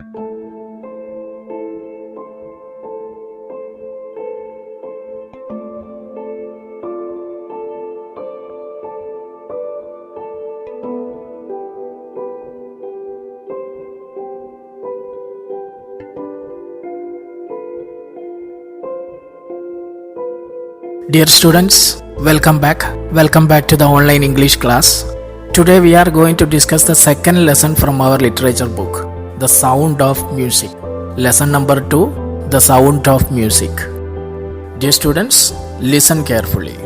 Dear students, welcome back. Welcome back to the online English class. Today we are going to discuss the second lesson from our literature book, The Sound of Music. Lesson number 2, The Sound of Music. Dear students, listen carefully.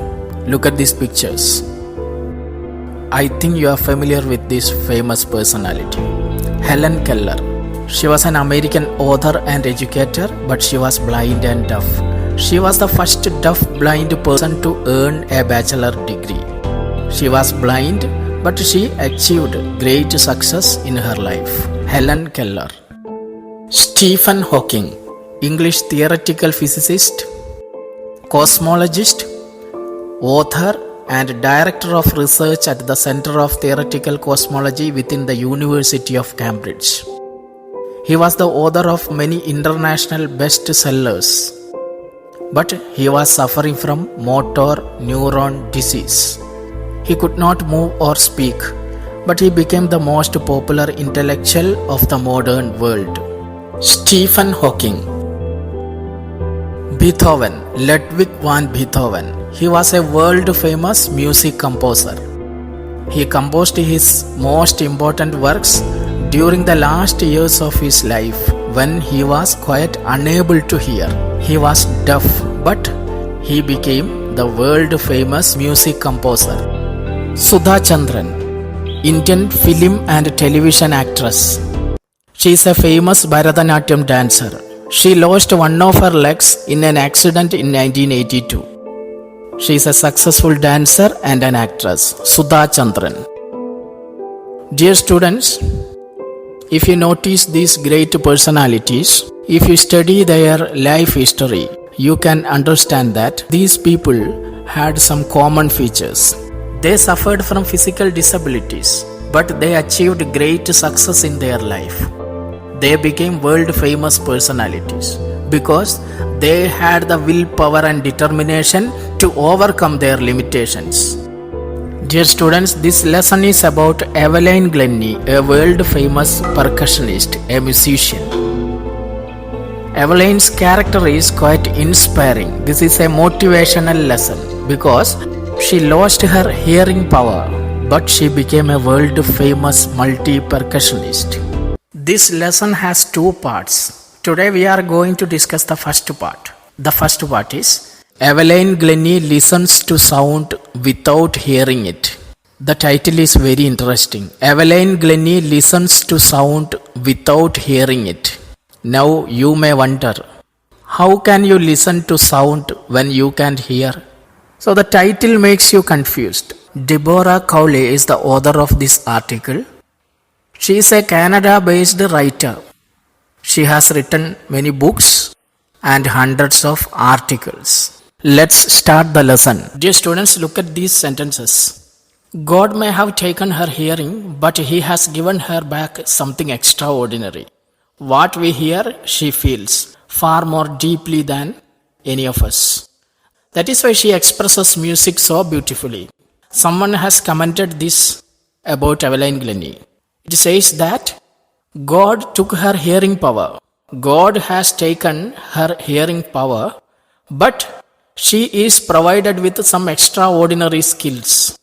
Look at these pictures. I think you are familiar with this famous personality, Helen Keller. She was an American author and educator, but she was blind and deaf. She was the first deaf-blind person to earn a bachelor degree. She was blind, but she achieved great success in her life. Helen Keller. Stephen Hawking, English theoretical physicist, cosmologist, author, and director of research at the Center of Theoretical Cosmology within the University of Cambridge. He was the author of many international bestsellers, but he was suffering from motor neuron disease. He could not move or speak, but he became the most popular intellectual of the modern world. Stephen Hawking. Beethoven, Ludwig van Beethoven. He was a world-famous music composer. He composed his most important works during the last years of his life when he was quite unable to hear. He was deaf, but he became the world-famous music composer. Sudha Chandran, Indian film and television actress. She is a famous Bharatanatyam dancer. She lost one of her legs in an accident in 1982. She is a successful dancer and an actress. Sudha Chandran. Dear students, if you notice these great personalities, if you study their life history, you can understand that these people had some common features. They suffered from physical disabilities, but they achieved great success in their life. They became world-famous personalities because they had the willpower and determination to overcome their limitations. Dear students, this lesson is about Evelyn Glennie, a world-famous percussionist, a musician. Evelyn's character is quite inspiring. This is a motivational lesson because she lost her hearing power, but she became a world-famous multi-percussionist. This lesson has 2 parts. Today we are going to discuss the first part. The first part is Evelyn Glennie listens to sound without hearing it. The title is very interesting. Evelyn Glennie listens to sound without hearing it. Now you may wonder, how can you listen to sound when you can't hear? So the title makes you confused. Deborah Cowley is the author of this article. She is a Canada-based writer. She has written many books and hundreds of articles. Let's start the lesson. Dear students, look at these sentences. God may have taken her hearing, but he has given her back something extraordinary. What we hear, she feels far more deeply than any of us. That is why she expresses music so beautifully. Someone has commented this about Evelyn Glennie. It says that God took her hearing power. God has taken her hearing power, but she is provided with some extraordinary skills.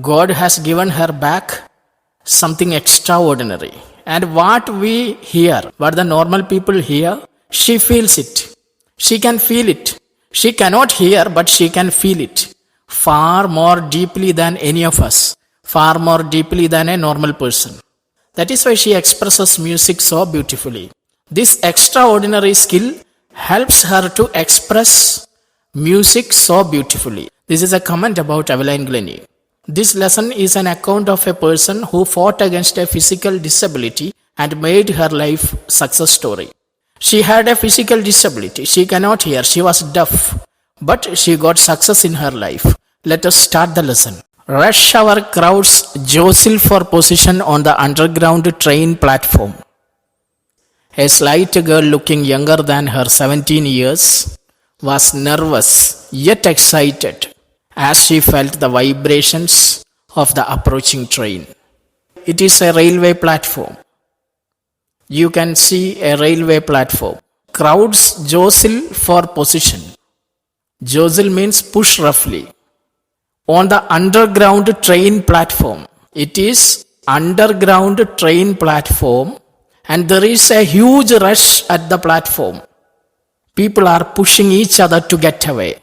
God has given her back something extraordinary. And what we hear, what the normal people hear, she feels it. She can feel it. She cannot hear, but she can feel it far more deeply than any of us, far more deeply than a normal person. That is why she expresses music so beautifully. This extraordinary skill helps her to express music so beautifully. This is a comment about Evelyn Glennie. This lesson is an account of a person who fought against a physical disability and made her life success story. She had a physical disability. She cannot hear. She was deaf. But she got success in her life. Let us start the lesson. Rush hour crowds jostle for position on the underground train platform. A slight girl looking younger than her 17 years was nervous yet excited as she felt the vibrations of the approaching train. It is a railway platform. You can see a railway platform. Crowds jostle for position. Jostle means push roughly. On the underground train platform. It is underground train platform and there is a huge rush at the platform. People are pushing each other to get away.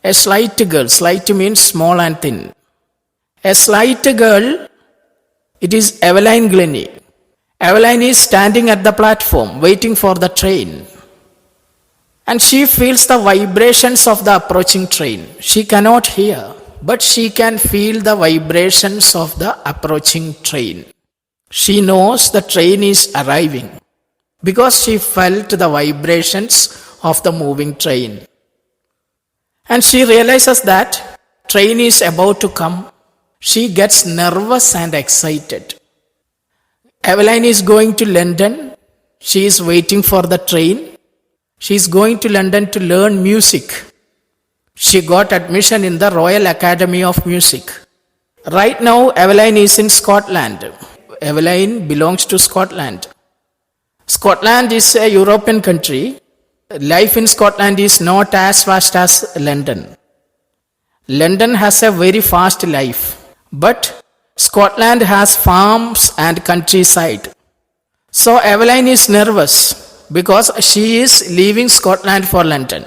A slight girl, slight means small and thin. A slight girl, it is Evelyn Glennie. Evelyn is standing at the platform waiting for the train. And she feels the vibrations of the approaching train. She cannot hear, but she can feel the vibrations of the approaching train. She knows the train is arriving because she felt the vibrations of the moving train. And she realizes that train is about to come. She gets nervous and excited. Evelyn is going to London. She is waiting for the train. She is going to London to learn music. She got admission in the Royal Academy of Music. Right now, Evelyn is in Scotland. Evelyn belongs to Scotland. Scotland is a European country. Life in Scotland is not as fast as London. London has a very fast life, but Scotland has farms and countryside. So Evelyn is nervous because she is leaving Scotland for London.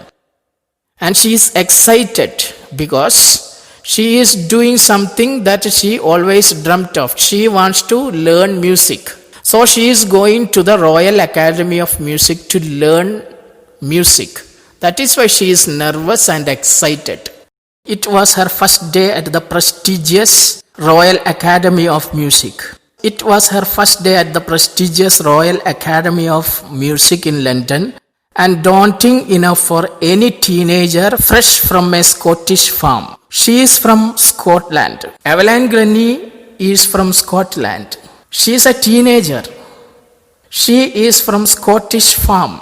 And she is excited because she is doing something that she always dreamt of. She wants to learn music. So she is going to the Royal Academy of Music to learn music. That is why she is nervous and excited. It was her first day at the prestigious Royal Academy of Music. It was her first day at the prestigious Royal Academy of Music in London, and daunting enough for any teenager fresh from a Scottish farm. She is from Scotland. Evelyn Glennie is from Scotland. She is a teenager. She is from Scottish farm.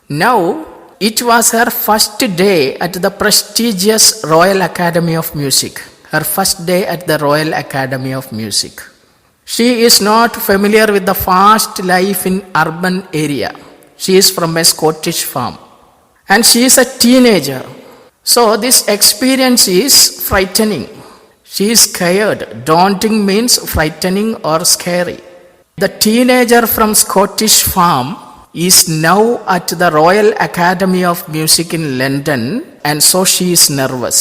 Now, it was her first day at the prestigious Royal Academy of Music. Her first day at the Royal Academy of Music. She is not familiar with the fast life in urban area. She is from a Scottish farm. And she is a teenager. So this experience is frightening. She is scared. Daunting means frightening or scary. The teenager from Scottish farm is now at the Royal Academy of Music in London, and so she is nervous.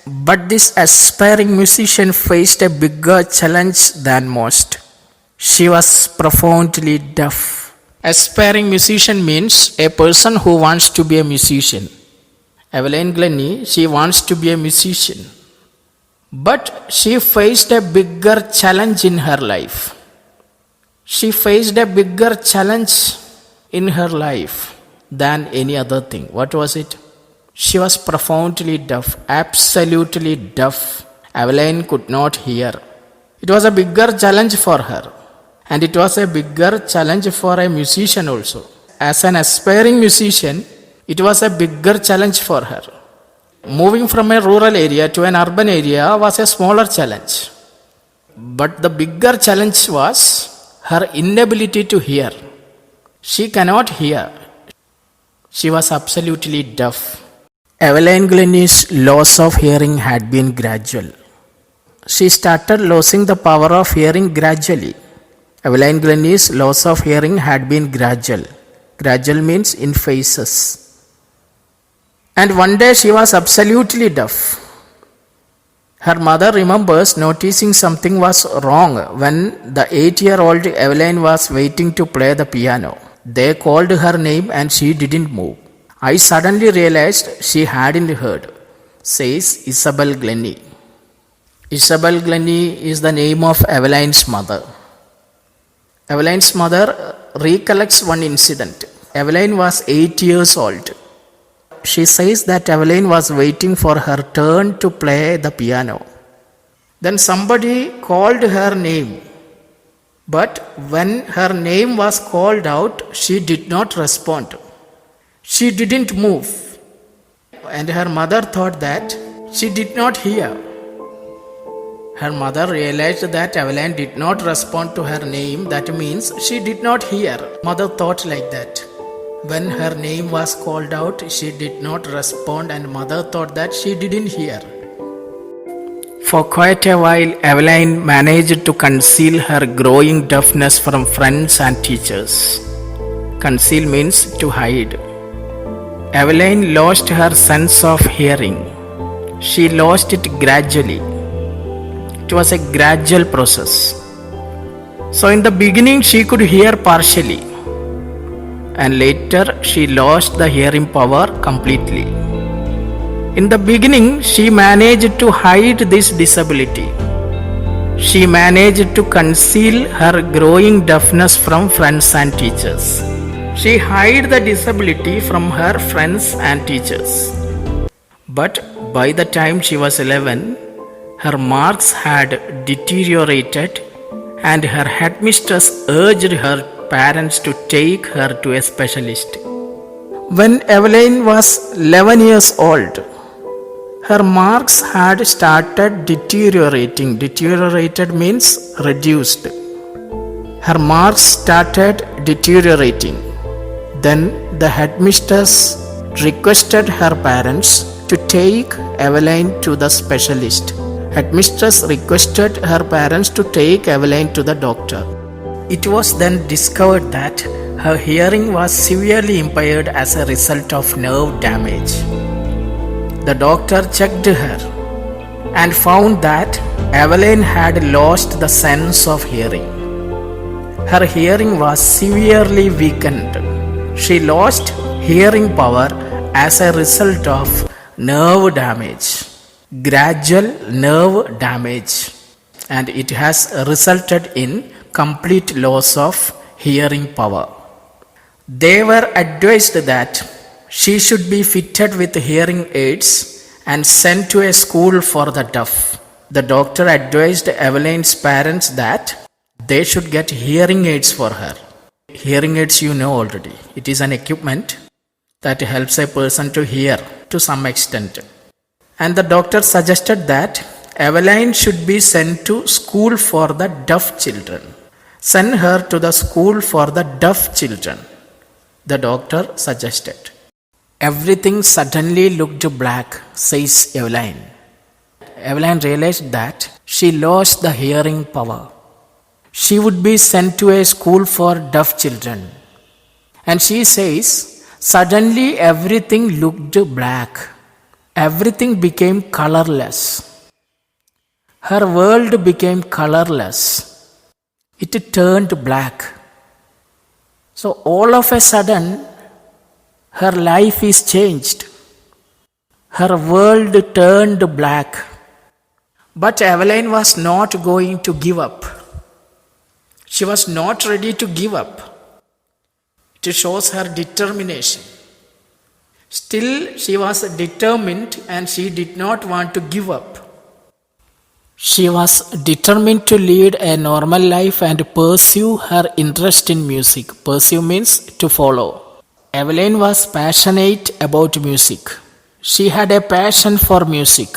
But this aspiring musician faced a bigger challenge than most. She was profoundly deaf. Aspiring musician means a person who wants to be a musician. Evelyn Glennie, she wants to be a musician. But she faced a bigger challenge in her life. She faced a bigger challenge in her life than any other thing. What was it? She was profoundly deaf, absolutely deaf. Evelyn could not hear. It was a bigger challenge for her. And it was a bigger challenge for a musician also. As an aspiring musician, it was a bigger challenge for her. Moving from a rural area to an urban area was a smaller challenge. But the bigger challenge was her inability to hear. She cannot hear. She was absolutely deaf. Evelyn Glennie's loss of hearing had been gradual. She started losing the power of hearing gradually. Evelyn Glennie's loss of hearing had been gradual. Gradual means in phases. And one day she was absolutely deaf. Her mother remembers noticing something was wrong when the 8-year-old Evelyn was waiting to play the piano. They called her name and she didn't move. I suddenly realized she hadn't heard, says Isabel Glennie. Isabel Glennie is the name of Evelyn's mother. Evelyn's mother recollects one incident. Evelyn was 8 years old. She says that Evelyn was waiting for her turn to play the piano. Then somebody called her name. But when her name was called out, she did not respond. She didn't move. And her mother thought that she did not hear. Her mother realized that Evelyn did not respond to her name. That means she did not hear. Mother thought like that. When her name was called out, she did not respond, and mother thought that she didn't hear. For quite a while, Evelyn managed to conceal her growing deafness from friends and teachers. Conceal means to hide. Evelyn lost her sense of hearing. She lost it gradually. It was a gradual process. So in the beginning, she could hear partially, and later she lost the hearing power completely. In the beginning, she managed to hide this disability. She managed to conceal her growing deafness from friends and teachers. She hid the disability from her friends and teachers. But by the time she was 11, her marks had deteriorated, and her headmistress urged her parents to take her to a specialist. When Evelyn was 11 years old, her marks had started deteriorating. Deteriorated means reduced. Her marks started deteriorating. Then the headmistress requested her parents to take Evelyn to the specialist. Headmistress requested her parents to take Evelyn to the doctor. It was then discovered that her hearing was severely impaired as a result of nerve damage. The doctor checked her and found that Evelyn had lost the sense of hearing. Her hearing was severely weakened. She lost hearing power as a result of nerve damage, gradual nerve damage, and it has resulted in complete loss of hearing power. They were advised that she should be fitted with hearing aids and sent to a school for the deaf. The doctor advised Evelyn's parents that they should get hearing aids for her. Hearing aids you know already. It is an equipment that helps a person to hear to some extent. And the doctor suggested that Evelyn should be sent to school for the deaf children. Send her to the school for the deaf children, the doctor suggested. Everything suddenly looked black, says Evelyn. Evelyn realized that she lost the hearing power. She would be sent to a school for deaf children. And she says, suddenly everything looked black. Everything became colorless. Her world became colorless. It turned black. So all of a sudden, her life is changed. Her world turned black. But Evelyn was not going to give up. She was not ready to give up. It shows her determination. Still, she was determined and she did not want to give up. She was determined to lead a normal life and pursue her interest in music. Pursue means to follow. Evelyn was passionate about music. She had a passion for music.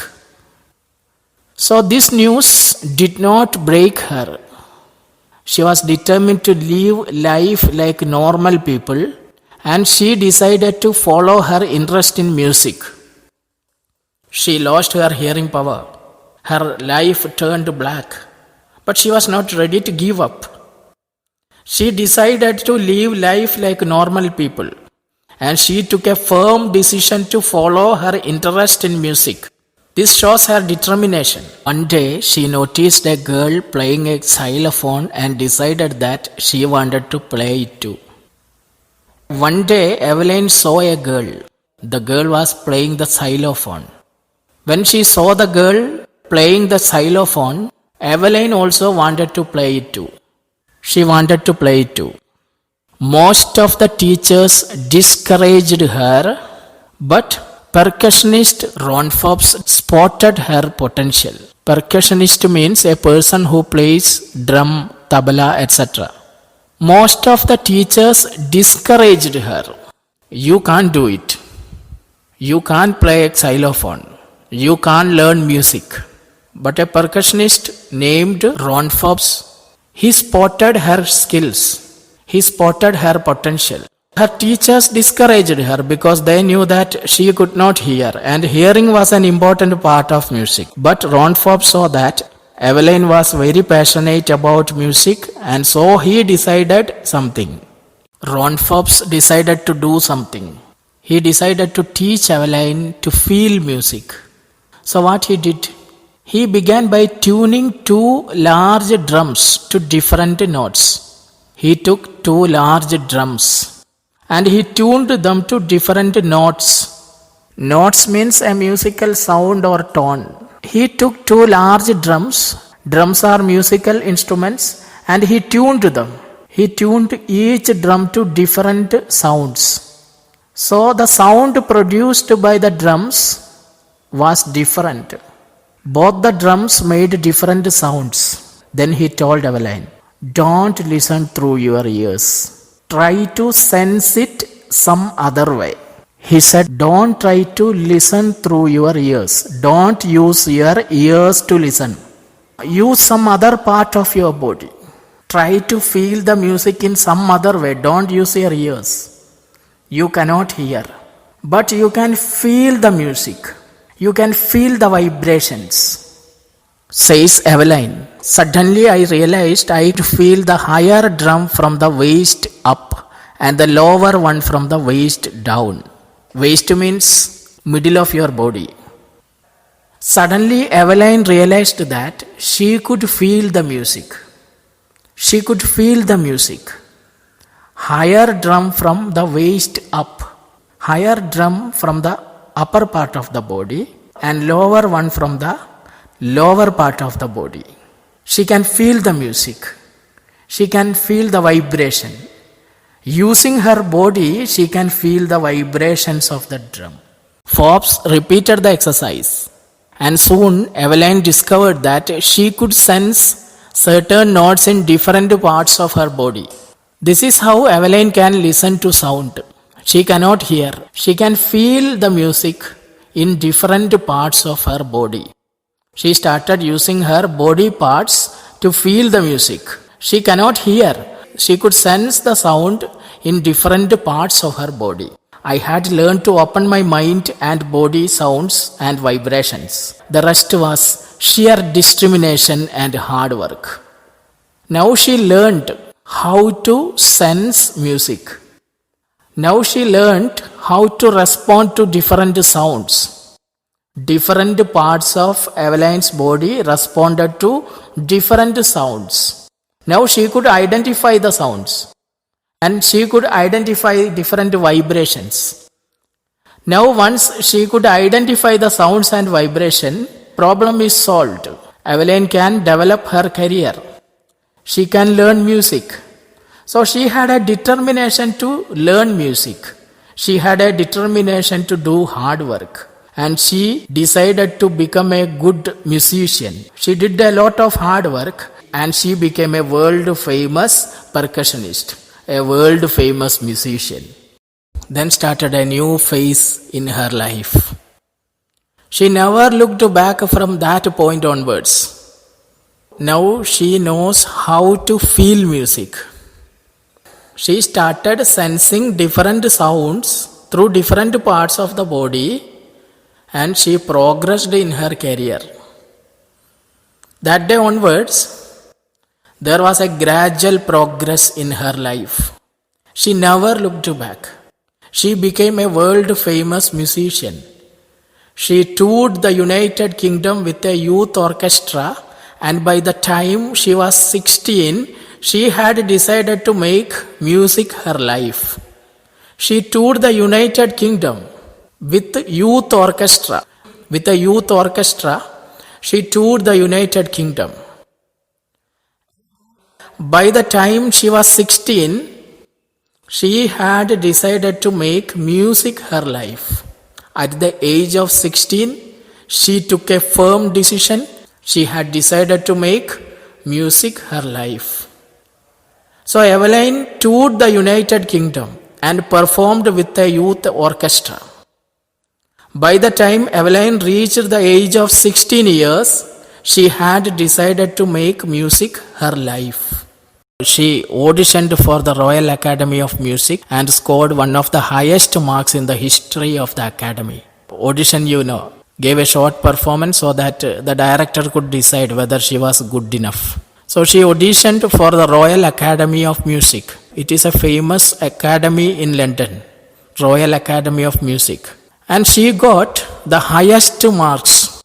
So this news did not break her. She was determined to live life like normal people, and she decided to follow her interest in music. She lost her hearing power. Her life turned black, but she was not ready to give up. She decided to live life like normal people, and she took a firm decision to follow her interest in music. This shows her determination. One day, she noticed a girl playing a xylophone and decided that she wanted to play it too. One day, Evelyn saw a girl. The girl was playing the xylophone. When she saw the girl playing the xylophone, Evelyn also wanted to play it too. She wanted to play it too. Most of the teachers discouraged her, but percussionist Ron Forbes spotted her potential. Percussionist means a person who plays drum, tabla, etc. Most of the teachers discouraged her. You can't do it. You can't play a xylophone. You can't learn music. But a percussionist named Ron Forbes, he spotted her skills. He spotted her potential. Her teachers discouraged her because they knew that she could not hear, and hearing was an important part of music. But Ron Forbes saw that Evelyn was very passionate about music, and so he decided something. Ron Forbes decided to do something. He decided to teach Evelyn to feel music. So what he did? He began by tuning two large drums to different notes. He took two large drums and he tuned them to different notes. Notes means a musical sound or tone. He took two large drums. Drums are musical instruments, and he tuned them. He tuned each drum to different sounds. So the sound produced by the drums was different. Both the drums made different sounds. Then he told Evelyn, don't listen through your ears. Try to sense it some other way. He said, don't try to listen through your ears. Don't use your ears to listen. Use some other part of your body. Try to feel the music in some other way. Don't use your ears. You cannot hear, but you can feel the music. You can feel the vibrations. Says Evelyn, suddenly I realized I could feel the higher drum from the waist up and the lower one from the waist down. Waist means middle of your body. Suddenly Evelyn realized that she could feel the music. She could feel the music. Higher drum from the waist up, higher drum from the upper part of the body, and lower one from the lower part of the body. She can feel the music. She can feel the vibration. Using her body, she can feel the vibrations of the drum. Forbes repeated the exercise, and soon Evelyn discovered that she could sense certain notes in different parts of her body. This is how Evelyn can listen to sound. She cannot hear. She can feel the music in different parts of her body. She started using her body parts to feel the music. She cannot hear. She could sense the sound in different parts of her body. I had learned to open my mind and body sounds and vibrations. The rest was sheer determination and hard work. Now she learned how to sense music. Now she learned how to respond to different sounds. Different parts of Evelyn's body responded to different sounds. Now she could identify the sounds, and she could identify different vibrations. Now once she could identify the sounds and vibration, problem is solved. Evelyn can develop her career. She can learn music. So she had a determination to learn music. She had a determination to do hard work. And she decided to become a good musician. She did a lot of hard work, and she became a world famous percussionist, a world famous musician. Then started a new phase in her life. She never looked back from that point onwards. Now she knows how to feel music. She started sensing different sounds through different parts of the body, and she progressed in her career. That day onwards, there was a gradual progress in her life. She never looked back. She became a world famous musician. She toured the United Kingdom with a youth orchestra, and by the time she was 16, she had decided to make music her life. She toured the United Kingdom with youth orchestra. With a youth orchestra, she toured the United Kingdom. By the time she was 16, she had decided to make music her life. At the age of 16, she took a firm decision. She had decided to make music her life. So Evelyn toured the United Kingdom and performed with a youth orchestra. By the time Evelyn reached the age of 16 years, she had decided to make music her life. She auditioned for the Royal Academy of Music and scored one of the highest marks in the history of the Academy. Audition, gave a short performance so that the director could decide whether she was good enough. So she auditioned for the Royal Academy of Music. It is a famous academy in London, Royal Academy of Music. And she got the highest marks.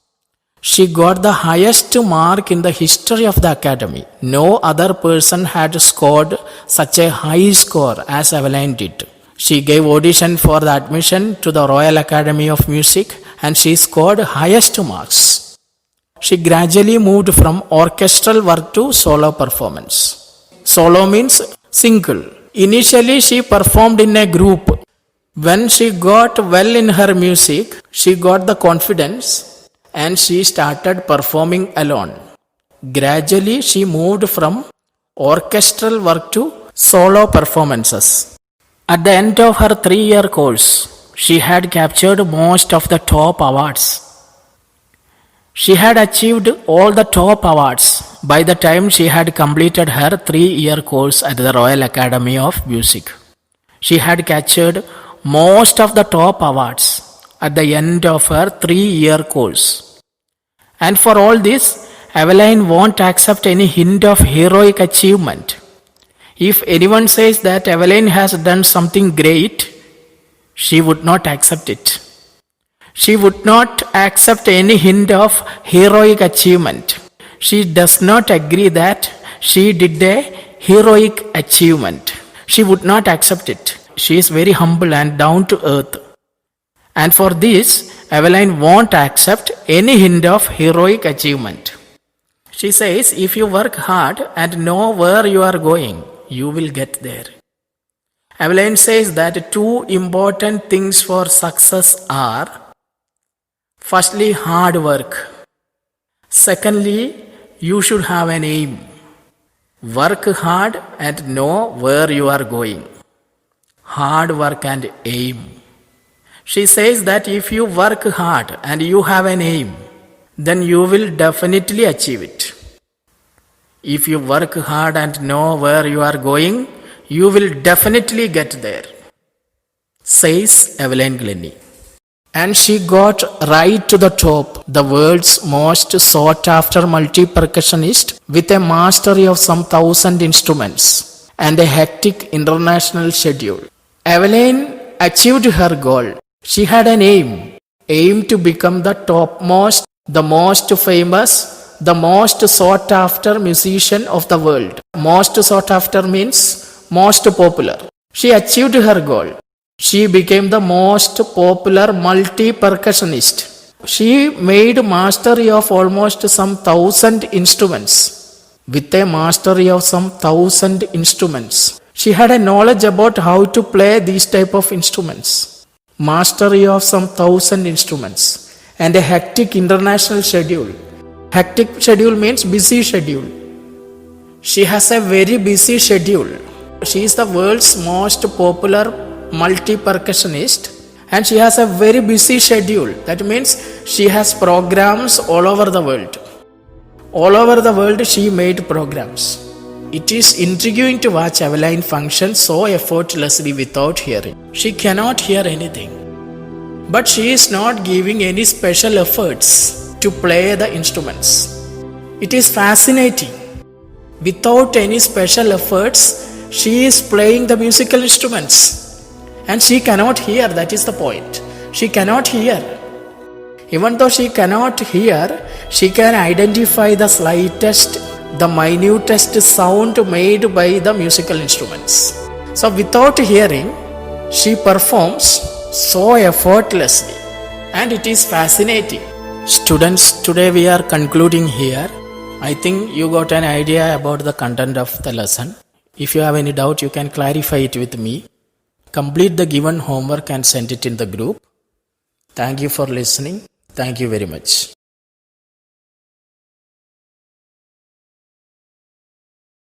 She got the highest mark in the history of the academy. No other person had scored such a high score as Evelyn did. She gave audition for the admission to the Royal Academy of Music and she scored highest marks. She gradually moved from orchestral work to solo performance. Solo means single. Initially she performed in a group. When she got well in her music, she got the confidence and she started performing alone. Gradually she moved from orchestral work to solo performances. At the end of her 3-year course, she had captured most of the top awards. She had achieved all the top awards by the time she had completed her 3-year course at the Royal Academy of Music. She had captured most of the top awards at the end of her 3-year course. And for all this, Evelyn won't accept any hint of heroic achievement. If anyone says that Evelyn has done something great, she would not accept it. She would not accept any hint of heroic achievement. She does not agree that she did a heroic achievement. She would not accept it. She is very humble and down to earth. And for this, Evelyn won't accept any hint of heroic achievement. She says, if you work hard and know where you are going, you will get there. Evelyn says that 2 important things for success are: firstly, hard work. Secondly, you should have an aim. Work hard and know where you are going. Hard work and aim. She says that if you work hard and you have an aim, then you will definitely achieve it. If you work hard and know where you are going, you will definitely get there, says Evelyn Glennie. And she got right to the top, the world's most sought after multi-percussionist with a mastery of some 1,000 instruments and a hectic international schedule. Evelyn achieved her goal. She had an aim to become the topmost, the most famous, the most sought after musician of the world. Most sought after means most popular. She achieved her goal. She became the most popular multi-percussionist. She made mastery of almost some 1,000 instruments. With a mastery of some 1,000 instruments, she had a knowledge about how to play these type of instruments. Mastery of some 1,000 instruments and a hectic international schedule. Hectic schedule means busy schedule. She has a very busy schedule. She is the world's most popular multi-percussionist and she has a very busy schedule. That means she has programs all over the world. All over the world she made programs. It is intriguing to watch Evelyn function so effortlessly without hearing. She cannot hear anything. But she is not giving any special efforts to play the instruments. It is fascinating. Without any special efforts, she is playing the musical instruments. And she cannot hear, that is the point. She cannot hear. Even though she cannot hear, she can identify the slightest, the minutest sound made by the musical instruments. So without hearing, she performs so effortlessly. And it is fascinating. Students, today we are concluding here. I think you got an idea about the content of the lesson. If you have any doubt, you can clarify it with me. Complete the given homework and send it in the group. Thank you for listening. Thank you very much.